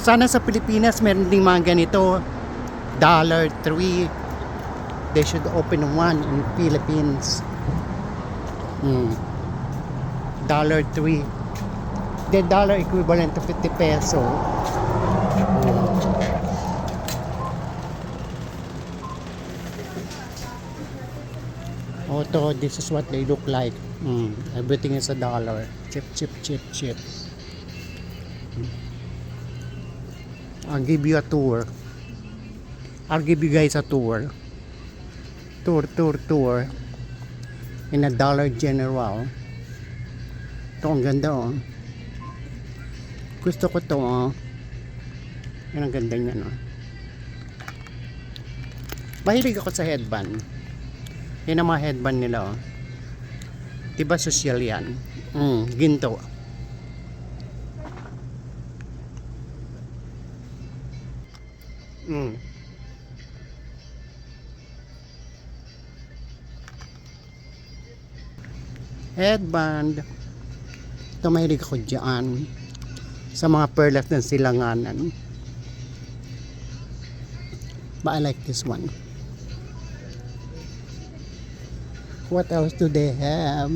Sana sa Pilipinas meron ding mga ganito. $3. They should open one in Philippines. $3. The dollar equivalent to 50 peso. Auto, this is what they look like. Everything is a dollar. Chip, chip, chip, chip. I'll give you a tour. I'll give you guys a tour. Tour. In a Dollar General. Ito, ang ganda oh. Gusto ko to oh. Yan ang ganda niya no. Mahilig ako sa headband. Yan ang mga headband nila oh. Diba social yan? Ginto. Headband. Ito mahilig ako dyan sa mga perlas ng silanganan. But I like this one. What else do they have?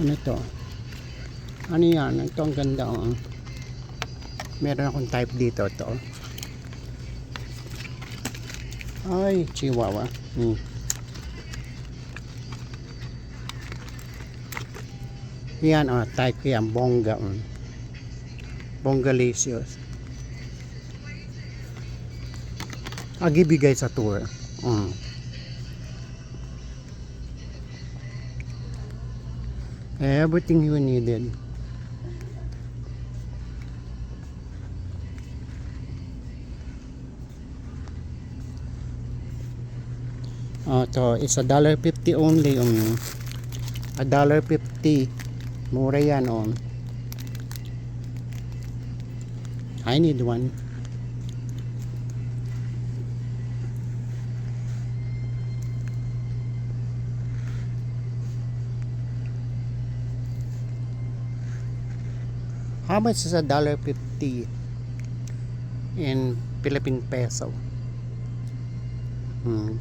Ano to? Ano yan? Ito ang ganda oh. Meron akong type dito to. Ay, chihuahua. Yan oh, type ko yan. Bongga. Bongalicious. I'll give you guys a tour. Everything you needed. To it's $1.50 only. $1.50. Mura yan I need one. How much is $1.50 in Philippine peso? $1.50.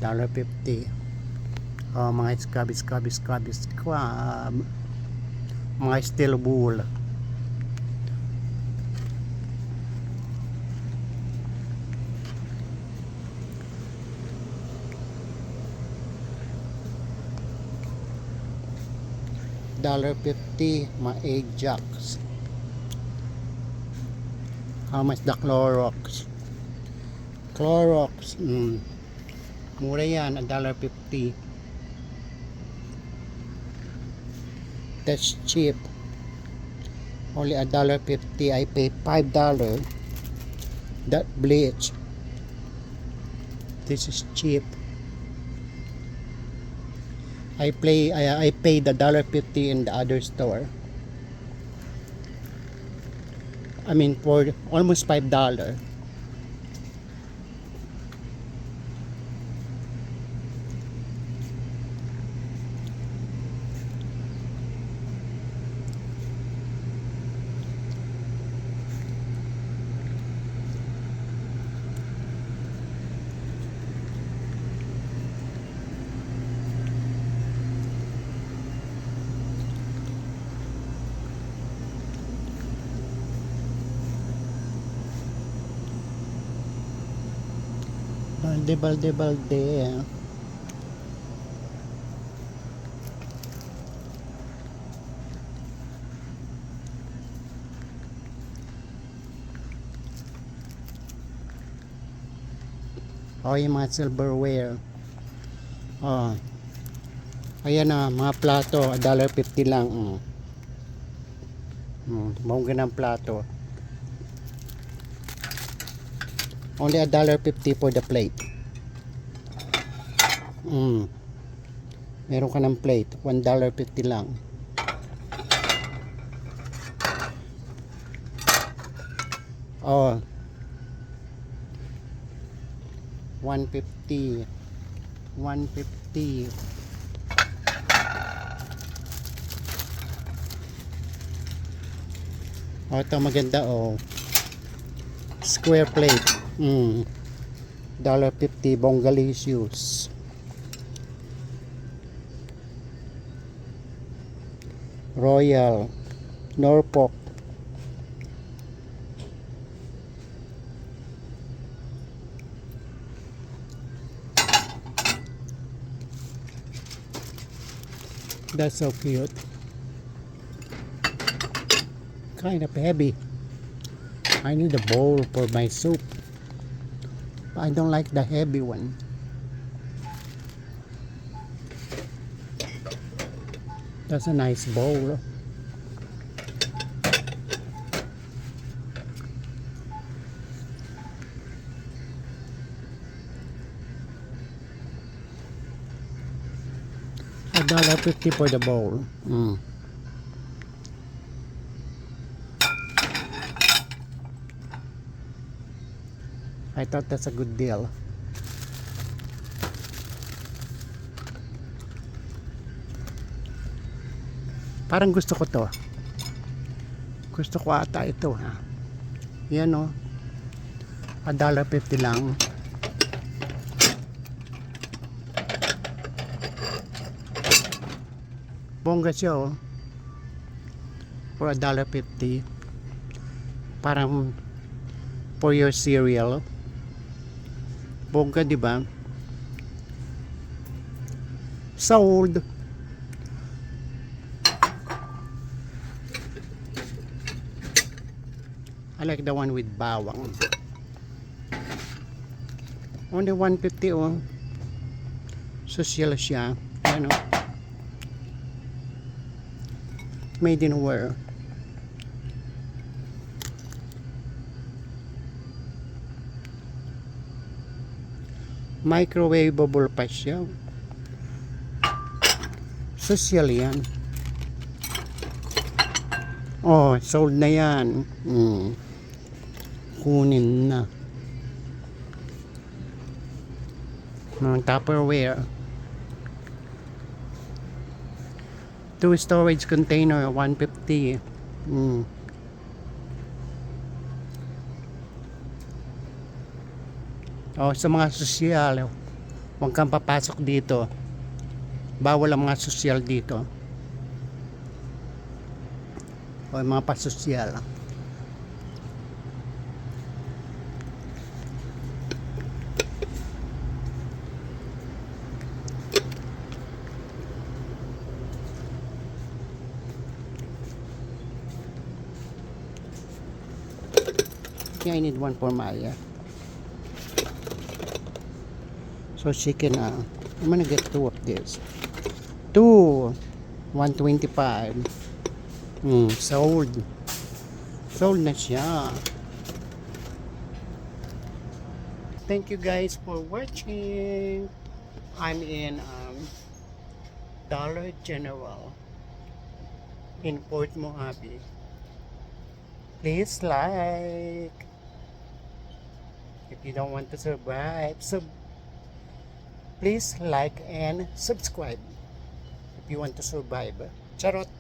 Mga scab. Mga steel wool. $1.50. Mga Ajax. How much the Clorox? Mura yan, $1.50. That's cheap. Only $1.50. I pay $5. That bleach. This is cheap. I paid $1.50 in the other store. I mean for almost $5. Balde. Yung mga silverware. Ayan na, mga plato, $1.50 lang. Bongga ng plato. Only $1.50 for the plate. Meron ka ng plate, $1.50 lang. Oh, 150. 150. Oh, ito maganda oh. Square plate. $1.50 Bongalicious. Royal Norfolk. That's so cute. Kind of heavy. I need a bowl for my soup. But I don't like the heavy one. That's a nice bowl. $1.50 for the bowl. I thought that's a good deal. Parang gusto ko to. Gusto ko ata ito ha. Yan o. $1.50 lang. Bongga siya oh. For $1.50. Parang for your cereal. Bongga, di ba? Sold. I like the one with bawang. Only $1.50 oh. Social siya. Ano? Made in where? Microwavable pa siya. Social yan. Oh, sold na yan. Kunin na. Mga Tupperware. 2 storage container, $1.50. Oh, sa mga sosyal, huwag kang papasok dito. Bawal ang mga sosyal dito. O mga pasosyal. Yeah, I need one for Maya. So she can, I'm gonna get 2 of this. 2, $1.25. Sold. Sold na siya. Thank you guys for watching. I'm in Dollar General in Port Mojave. Please like. If you don't want to survive, please like and subscribe if you want to survive. Charot.